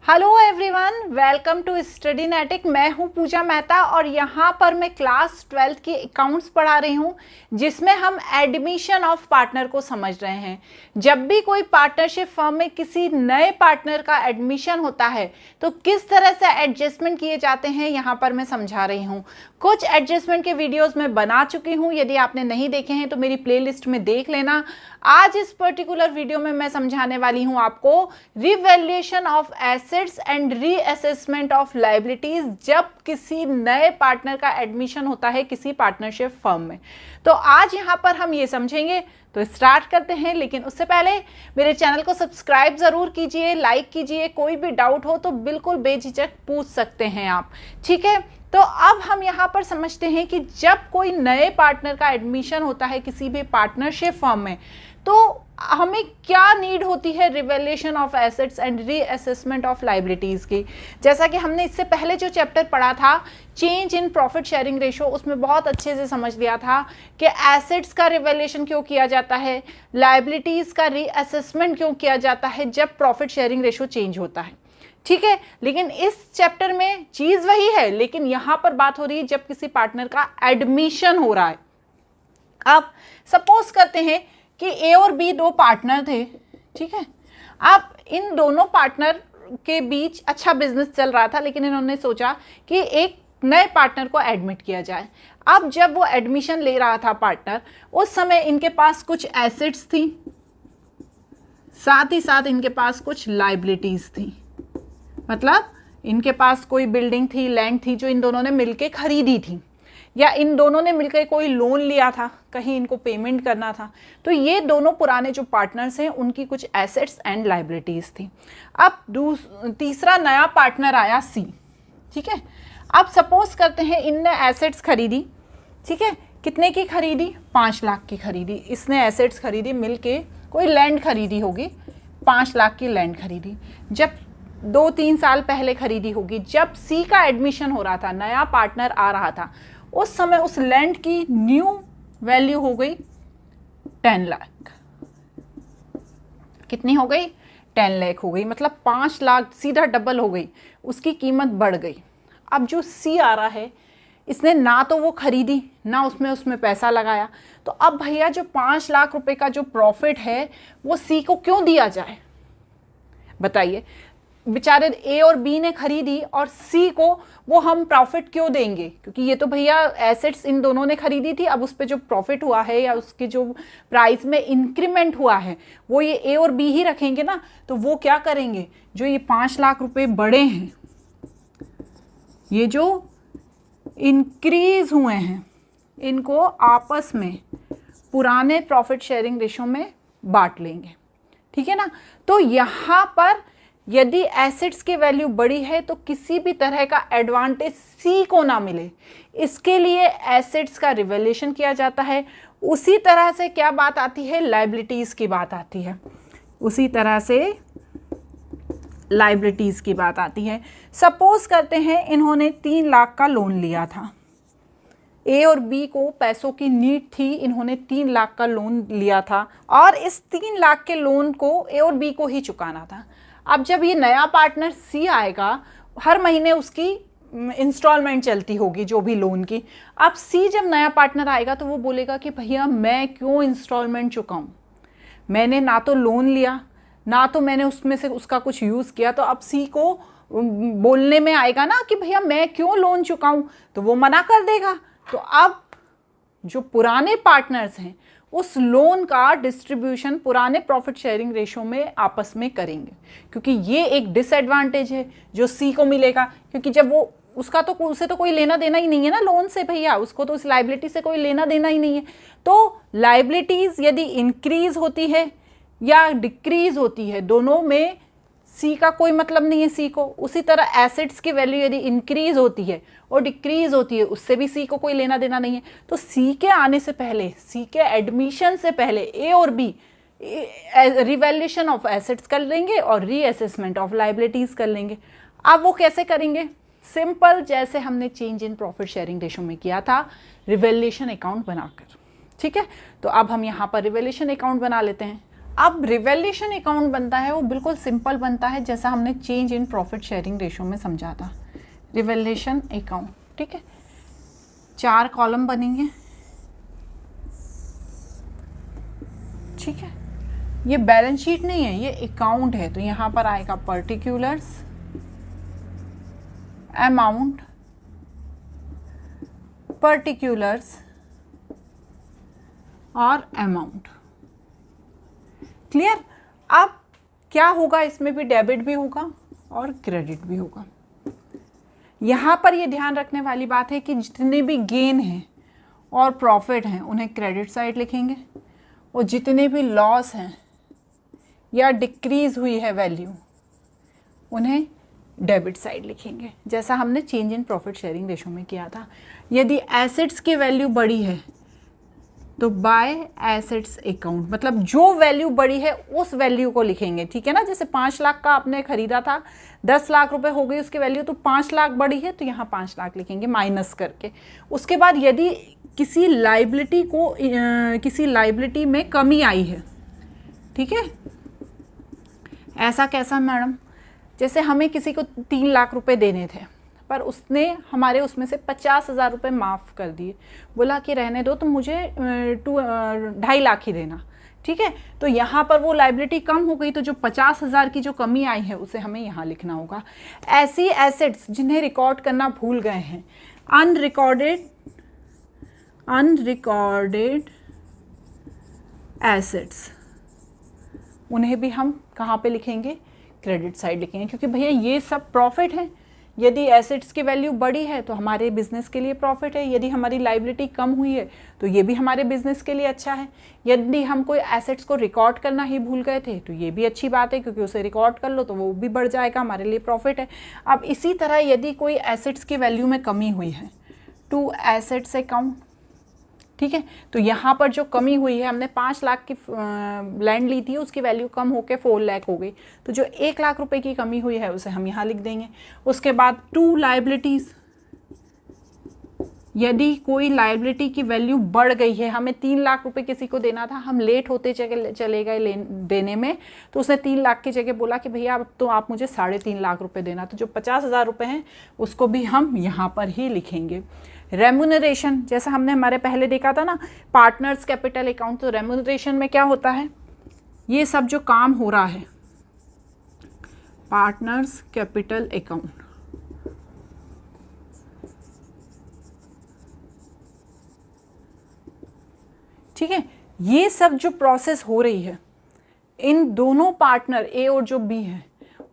Hello everyone, welcome to Studynetic. मैं हूं पूजा मेहता और यहाँ पर मैं क्लास 12th की अकाउंट्स पढ़ा रही हूँ, जिसमें हम एडमिशन ऑफ पार्टनर को समझ रहे हैं। जब भी कोई पार्टनरशिप फर्म में किसी नए पार्टनर का एडमिशन होता है तो किस तरह से एडजस्टमेंट किए जाते हैं यहाँ पर मैं समझा रही हूँ। कुछ एडजस्टमेंट के वीडियोस मैं बना चुकी हूँ, यदि आपने नहीं देखे हैं तो मेरी प्लेलिस्ट में देख लेना। आज इस पर्टिकुलर वीडियो में मैं समझाने वाली हूँ आपको revaluation of assets and reassessment of liabilities जब किसी नए पार्टनर का एडमिशन होता है किसी पार्टनरशिप फर्म में। तो आज यहाँ पर हम ये समझेंगे, तो स्टार्ट करते हैं। लेकिन उससे पहले मेरे चैनल को सब्सक्राइब ज़रूर कीजिए, लाइक कीजिए। कोई भी डाउट हो तो बिल्कुल बेझिझक पूछ सकते हैं आप, ठीक है। तो अब हम यहाँ पर समझते हैं कि जब कोई नए पार्टनर का एडमिशन होता है किसी भी पार्टनरशिप फर्म में तो हमें क्या नीड होती है revaluation of assets and reassessment of liabilities की। जैसा कि हमने इससे पहले जो चैप्टर पढ़ा था change in profit sharing ratio, उसमें बहुत अच्छे से समझ लिया था कि एसेट्स का रिवैल्यूएशन क्यों किया जाता है, लायबिलिटीज़ का रीअसेसमेंट क्यों किया जाता है जब प्रॉफिट शेयरिंग रेशो चेंज होता है, ठीक है। लेकिन इस चैप्टर में चीज़ वही है, लेकिन यहाँ पर बात हो रही है जब किसी पार्टनर का एडमिशन हो रहा है। अब सपोज करते हैं कि ए और बी दो पार्टनर थे, ठीक है। अब इन दोनों पार्टनर के बीच अच्छा बिजनेस चल रहा था, लेकिन इन्होंने सोचा कि एक नए पार्टनर को एडमिट किया जाए। अब जब वो एडमिशन ले रहा था पार्टनर, उस समय इनके पास कुछ एसेट्स थी, साथ ही साथ इनके पास कुछ लायबिलिटीज थी। मतलब इनके पास कोई बिल्डिंग थी, लैंड थी जो इन दोनों ने मिलके खरीदी थी, या इन दोनों ने मिलकर कोई लोन लिया था, कहीं इनको पेमेंट करना था। तो ये दोनों पुराने जो पार्टनर्स हैं उनकी कुछ एसेट्स एंड लायबिलिटीज़ थी। अब तीसरा नया पार्टनर आया सी, ठीक है। अब सपोज करते हैं इनने एसेट्स खरीदी, ठीक है। कितने की खरीदी? 5 लाख की खरीदी। इसने एसेट्स खरीदी, मिलके कोई लैंड खरीदी होगी, 5 लाख की लैंड खरीदी। जब 2-3 साल पहले खरीदी होगी, जब सी का एडमिशन हो रहा था, नया पार्टनर आ रहा था, उस समय उस लैंड की न्यू वैल्यू हो गई 10 लाख। कितनी हो गई? 10 लाख हो गई। मतलब 5 लाख सीधा डबल हो गई, उसकी कीमत बढ़ गई। अब जो सी आ रहा है, इसने ना तो वो खरीदी ना उसमें पैसा लगाया, तो अब भैया जो 5 लाख रुपए का जो प्रॉफिट है वो सी को क्यों दिया जाए? बताइए। बेचारे ए और बी ने खरीदी और सी को वो हम प्रॉफिट क्यों देंगे? क्योंकि ये तो भैया एसेट्स इन दोनों ने खरीदी थी, अब उस पर जो प्रॉफिट हुआ है या उसके जो प्राइस में इंक्रीमेंट हुआ है वो ये ए और बी ही रखेंगे ना। तो वो क्या करेंगे, जो ये 5 लाख रुपए बड़े हैं, ये जो इंक्रीज हुए हैं, इनको आपस में पुराने प्रॉफिट शेयरिंग रेशो में बांट लेंगे, ठीक है ना। तो यहाँ पर यदि एसेट्स की वैल्यू बड़ी है तो किसी भी तरह का एडवांटेज सी को ना मिले, इसके लिए एसेट्स का रिवैल्यूएशन किया जाता है। उसी तरह से क्या बात आती है? लायबिलिटीज़ की बात आती है। उसी तरह से लायबिलिटीज़ की बात आती है। सपोज करते हैं इन्होंने 3 लाख का लोन लिया था, ए और बी को पैसों की नीड थी, इन्होंने 3 लाख का लोन लिया था और इस 3 लाख के लोन को ए और बी को ही चुकाना था। अब जब ये नया पार्टनर सी आएगा, हर महीने उसकी इंस्टॉलमेंट चलती होगी जो भी लोन की। अब सी जब नया पार्टनर आएगा तो वो बोलेगा कि भैया मैं क्यों इंस्टॉलमेंट चुकाऊं, मैंने ना तो लोन लिया ना तो मैंने उसमें से उसका कुछ यूज़ किया। तो अब सी को बोलने में आएगा ना कि भैया मैं क्यों लोन चुकाऊं, तो वो मना कर देगा। तो अब जो पुराने पार्टनर्स हैं उस लोन का डिस्ट्रीब्यूशन पुराने प्रॉफिट शेयरिंग रेशो में आपस में करेंगे, क्योंकि ये एक डिसएडवांटेज है जो सी को मिलेगा। क्योंकि जब वो उसे तो कोई लेना देना ही नहीं है ना लोन से, भैया उसको तो उस लायबिलिटी से कोई लेना देना ही नहीं है। तो लायबिलिटीज़ यदि इंक्रीज होती है या डिक्रीज होती है, दोनों में सी का कोई मतलब नहीं है सी को। उसी तरह एसेट्स की वैल्यू यदि इंक्रीज होती है और डिक्रीज होती है, उससे भी सी को कोई लेना देना नहीं है। तो सी के आने से पहले, सी के एडमिशन से पहले ए और बी रिवैल्यूएशन ऑफ एसेट्स कर लेंगे और रीअसेसमेंट ऑफ लायबिलिटीज़ कर लेंगे। अब वो कैसे करेंगे? सिंपल, जैसे हमने change in profit sharing ratio में किया था, रिवैल्यूएशन अकाउंट बनाकर, ठीक है। तो अब हम यहाँ पर रिवैल्यूएशन अकाउंट बना लेते हैं। अब रिवैल्यूएशन अकाउंट बनता है वो बिल्कुल सिंपल बनता है, जैसा हमने change in profit sharing ratio में समझा था। रिवैल्यूएशन अकाउंट, ठीक है, 4 कॉलम बनेंगे, ठीक है। ये बैलेंस शीट नहीं है, ये अकाउंट है, तो यहाँ पर आएगा पर्टिकुलर्स, अमाउंट, पर्टिकुलर्स और अमाउंट। क्लियर? अब क्या होगा, इसमें भी डेबिट भी होगा और क्रेडिट भी होगा। यहाँ पर ये ध्यान रखने वाली बात है कि जितने भी गेन हैं और प्रॉफिट हैं उन्हें क्रेडिट साइड लिखेंगे, और जितने भी लॉस हैं या डिक्रीज हुई है वैल्यू उन्हें डेबिट साइड लिखेंगे, जैसा हमने change in profit sharing ratio में किया था। यदि एसेट्स की वैल्यू बड़ी है तो बाय एसेट्स अकाउंट, मतलब जो वैल्यू बड़ी है उस वैल्यू को लिखेंगे, ठीक है ना। जैसे 5 लाख का आपने खरीदा था, 10 लाख रुपए हो गई उसकी वैल्यू, तो 5 लाख बड़ी है तो यहाँ 5 लाख लिखेंगे माइनस करके। उसके बाद यदि किसी लाइबिलिटी में कमी आई है, ठीक है, ऐसा कैसा मैडम, जैसे हमें किसी को 3 लाख रुपए देने थे पर उसने हमारे उसमें से 50,000 रुपये माफ़ कर दिए, बोला कि रहने दो, तो मुझे 2.5 लाख ही देना, ठीक है। तो यहाँ पर वो लाइबिलिटी कम हो गई, तो जो 50,000 की जो कमी आई है उसे हमें यहाँ लिखना होगा। ऐसी एसेट्स जिन्हें रिकॉर्ड करना भूल गए हैं, अनरिकॉर्डेड एसेट्स, उन्हें भी हम कहाँ पे लिखेंगे, क्रेडिट साइड लिखेंगे, क्योंकि भैया ये सब प्रॉफिट है। यदि एसेट्स की वैल्यू बड़ी है तो हमारे बिजनेस के लिए प्रॉफिट है, यदि हमारी लाइबिलिटी कम हुई है तो ये भी हमारे बिजनेस के लिए अच्छा है। यदि हम कोई एसेट्स को रिकॉर्ड करना ही भूल गए थे तो ये भी अच्छी बात है, क्योंकि उसे रिकॉर्ड कर लो तो वो भी बढ़ जाएगा, हमारे लिए प्रॉफिट है। अब इसी तरह यदि कोई एसेट्स की वैल्यू में कमी हुई है, टू एसेट्स अकाउंट, ठीक है, तो यहाँ पर जो कमी हुई है, हमने 5 लाख की लैंड ली थी, उसकी वैल्यू कम होकर 4 लाख हो गई, तो जो 1 लाख रुपए की कमी हुई है उसे हम यहाँ लिख देंगे। उसके बाद टू लाइबिलिटीज़, यदि कोई लाइबिलिटी की वैल्यू बढ़ गई है, हमें 3 लाख रुपए किसी को देना था, हम लेट होते चले गए देने में, तो उसने 3 लाख की जगह बोला कि भैया अब तो आप मुझे 3.5 लाख रुपए देना, तो जो 50,000 रुपये हैं उसको भी हम यहाँ पर ही लिखेंगे। रेम्यूनरेशन, जैसा हमने हमारे पहले देखा था ना, पार्टनर्स कैपिटल अकाउंट, तो रेम्यूनरेशन में क्या होता है, ये सब जो काम हो रहा है पार्टनर्स कैपिटल अकाउंट, ठीक है, ये सब जो प्रोसेस हो रही है इन दोनों पार्टनर ए और जो बी है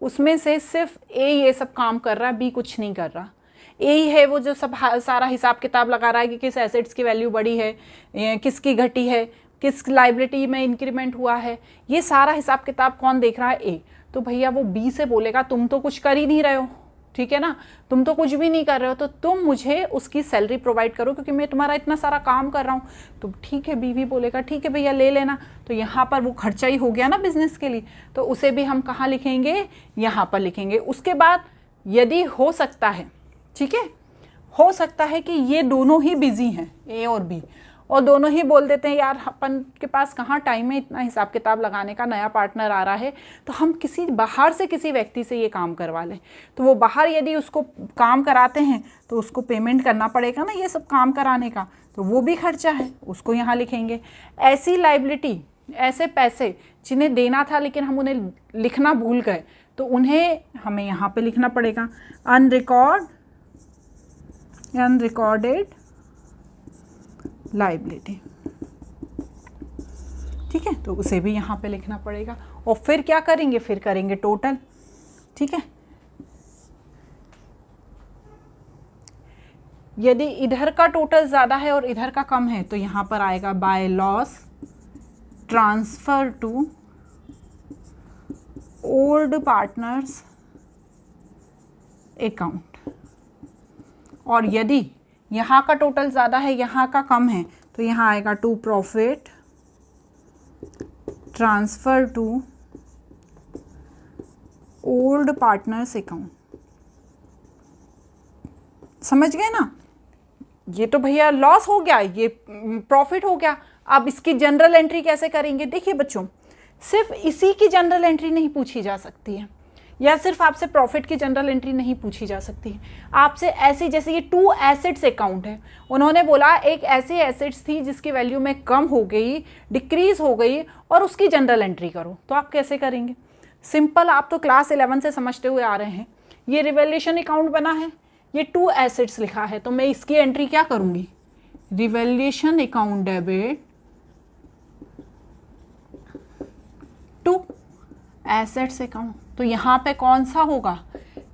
उसमें से सिर्फ ए ये सब काम कर रहा है, बी कुछ नहीं कर रहा। ए ही है वो जो सब सारा हिसाब किताब लगा रहा है कि किस एसेट्स की वैल्यू बढ़ी है, किसकी घटी है, किस लाइबिलिटी में इंक्रीमेंट हुआ है, ये सारा हिसाब किताब कौन देख रहा है, ए। तो भैया वो बी से बोलेगा तुम तो कुछ कर ही नहीं रहे हो, ठीक है ना, तुम तो कुछ भी नहीं कर रहे हो, तो तुम मुझे उसकी सैलरी प्रोवाइड करो क्योंकि मैं तुम्हारा इतना सारा काम कर रहा हूँ। तो ठीक है, बी भी बोलेगा ठीक है भैया ले लेना, तो यहाँ पर वो खर्चा ही हो गया ना बिजनेस के लिए, तो उसे भी हम कहाँ लिखेंगे, यहाँ पर लिखेंगे। उसके बाद यदि हो सकता है, ठीक है, हो सकता है कि ये दोनों ही बिजी हैं, ए और बी, और दोनों ही बोल देते हैं यार अपन के पास कहाँ टाइम है इतना हिसाब किताब लगाने का, नया पार्टनर आ रहा है तो हम किसी बाहर से किसी व्यक्ति से ये काम करवा लें। तो वो बाहर यदि उसको काम कराते हैं तो उसको पेमेंट करना पड़ेगा ना ये सब काम कराने का, तो वो भी खर्चा है, उसको यहाँ लिखेंगे। ऐसी लाइबिलिटी, ऐसे पैसे जिन्हें देना था लेकिन हम उन्हें लिखना भूल गए, तो उन्हें हमें यहाँ पर लिखना पड़ेगा अनरिकॉर्डेड लाइबिलिटी, ठीक है, तो उसे भी यहाँ पे लिखना पड़ेगा। और फिर क्या करेंगे, फिर करेंगे टोटल, ठीक है। यदि इधर का टोटल ज़्यादा है और इधर का कम है तो यहाँ पर आएगा by loss transfer to old partners account, और यदि यहाँ का टोटल ज़्यादा है यहाँ का कम है तो यहाँ आएगा to profit transfer to old partners account. समझ गए ना, ये तो भैया लॉस हो गया, ये प्रॉफिट हो गया। अब इसकी जनरल एंट्री कैसे करेंगे, देखिए बच्चों, सिर्फ इसी की जनरल एंट्री नहीं पूछी जा सकती है, या सिर्फ आपसे प्रॉफिट की जनरल एंट्री नहीं पूछी जा सकती है। आपसे ऐसी, जैसे ये 2 एसेट्स अकाउंट है, उन्होंने बोला एक ऐसी एसेट्स थी जिसकी वैल्यू में कम हो गई, डिक्रीज हो गई, और उसकी जनरल एंट्री करो, तो आप कैसे करेंगे? सिंपल, आप तो क्लास 11 से समझते हुए आ रहे हैं। ये रिवैल्यूएशन अकाउंट बना है, ये 2 एसेट्स लिखा है, तो मैं इसकी एंट्री क्या करूँगी? Revaluation account debit to assets account. तो यहाँ पे कौन सा होगा?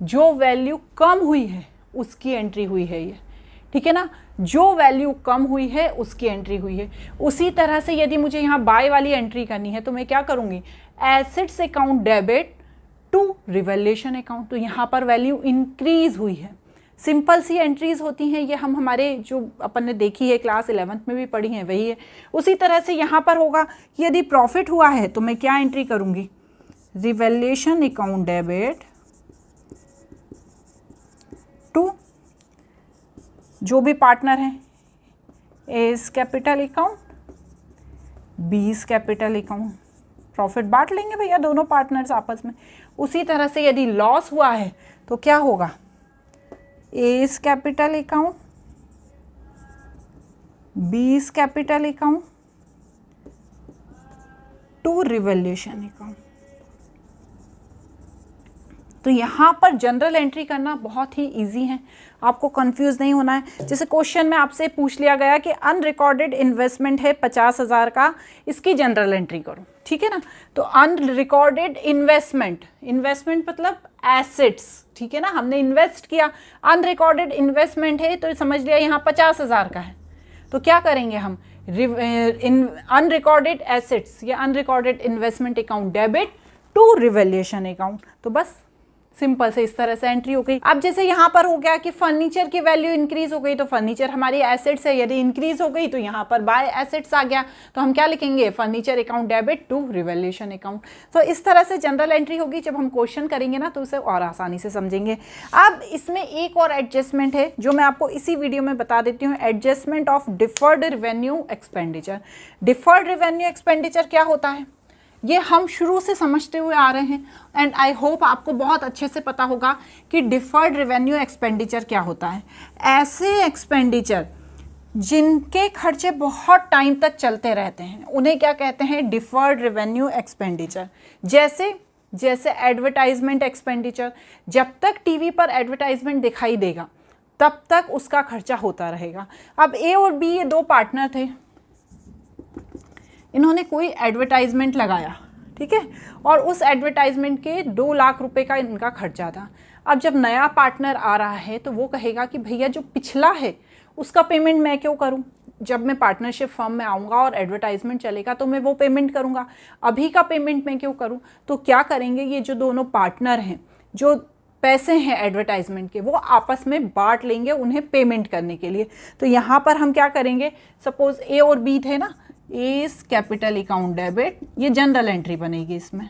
जो वैल्यू कम हुई है उसकी एंट्री हुई है ये, ठीक है ना? जो वैल्यू कम हुई है उसकी एंट्री हुई है। उसी तरह से यदि मुझे यहाँ बाय वाली एंट्री करनी है तो मैं क्या करूँगी? Assets account debit to revaluation account. तो यहाँ पर वैल्यू इंक्रीज हुई है। सिंपल सी एंट्रीज होती हैं ये, हम हमारे जो अपन ने देखी है क्लास 11th में भी पढ़ी है वही है। उसी तरह से यहाँ पर होगा, यदि प्रॉफिट हुआ है तो मैं क्या एंट्री करूँगी? रिवैल्यूएशन अकाउंट डेबिट टू जो भी पार्टनर हैं, S capital account, B's capital account. Profit बांट लेंगे भैया दोनों पार्टनर्स आपस में। उसी तरह से यदि लॉस हुआ है तो क्या होगा? A's capital account, B's capital account to revaluation account. तो यहाँ पर जनरल एंट्री करना बहुत ही इजी है, आपको कंफ्यूज नहीं होना है। जैसे क्वेश्चन में आपसे पूछ लिया गया कि अनरिकॉर्डेड इन्वेस्टमेंट है 50,000 का, इसकी जनरल एंट्री करो, ठीक है ना? तो अनरिकॉर्डेड इन्वेस्टमेंट, इन्वेस्टमेंट मतलब एसेट्स, ठीक है ना? हमने इन्वेस्ट किया, अनरिकॉर्डेड इन्वेस्टमेंट है तो समझ लिया यहाँ 50,000 का है। तो क्या करेंगे हम? अनरिकॉर्डेड एसेट्स या unrecorded investment account debit to revaluation account. तो बस सिंपल से इस तरह से एंट्री हो गई। अब जैसे यहाँ पर हो गया कि फर्नीचर की वैल्यू इंक्रीज हो गई, तो फर्नीचर हमारी एसेट्स है, यदि इंक्रीज हो गई तो यहाँ पर बाय एसेट्स आ गया, तो हम क्या लिखेंगे? Furniture account debit to revaluation account. तो इस तरह से जनरल एंट्री होगी। जब हम क्वेश्चन करेंगे ना तो उसे और आसानी से समझेंगे। अब इसमें एक और एडजस्टमेंट है जो मैं आपको इसी वीडियो में बता देती हूँ, adjustment of deferred revenue expenditure. Deferred revenue expenditure क्या होता है? ये हम शुरू से समझते हुए आ रहे हैं, एंड आई होप आपको बहुत अच्छे से पता होगा कि डिफर्ड रेवेन्यू एक्सपेंडिचर क्या होता है। ऐसे एक्सपेंडिचर जिनके खर्चे बहुत टाइम तक चलते रहते हैं उन्हें क्या कहते हैं? Deferred revenue expenditure. जैसे एडवर्टाइजमेंट एक्सपेंडिचर, जब तक टीवी पर एडवर्टाइजमेंट दिखाई देगा तब तक उसका खर्चा होता रहेगा। अब ए और बी ये 2 पार्टनर थे, इन्होंने कोई एडवर्टाइजमेंट लगाया, ठीक है, और उस एडवर्टाइजमेंट के 2 लाख रुपए का इनका खर्चा था। अब जब नया पार्टनर आ रहा है तो वो कहेगा कि भैया जो पिछला है उसका पेमेंट मैं क्यों करूं? जब मैं पार्टनरशिप फर्म में आऊँगा और एडवर्टाइजमेंट चलेगा तो मैं वो पेमेंट करूँगा, अभी का पेमेंट मैं क्यों करूँ? तो क्या करेंगे? ये जो दोनों पार्टनर हैं, जो पैसे हैं एडवर्टाइजमेंट के, वो आपस में बांट लेंगे उन्हें पेमेंट करने के लिए। तो यहाँ पर हम क्या करेंगे? सपोज ए और बी थे ना, एस कैपिटल अकाउंट डेबिट, ये जनरल एंट्री बनेगी इसमें,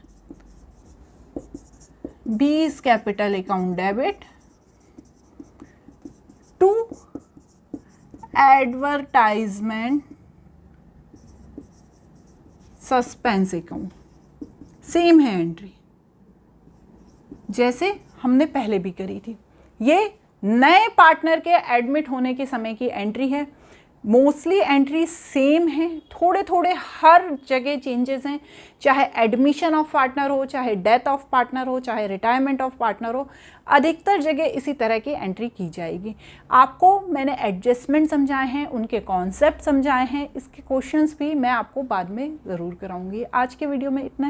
B's capital account debit to advertisement suspense account. Same है एंट्री जैसे हमने पहले भी करी थी। ये नए पार्टनर के एडमिट होने के समय की एंट्री है। मोस्टली एंट्री सेम है, थोड़े थोड़े हर जगह चेंजेस हैं, चाहे एडमिशन ऑफ पार्टनर हो, चाहे डेथ ऑफ पार्टनर हो, चाहे रिटायरमेंट ऑफ पार्टनर हो, अधिकतर जगह इसी तरह की एंट्री की जाएगी। आपको मैंने एडजस्टमेंट समझाए हैं, उनके कॉन्सेप्ट समझाए हैं, इसके क्वेश्चंस भी मैं आपको बाद में ज़रूर कराऊंगी। आज के वीडियो में इतना ही।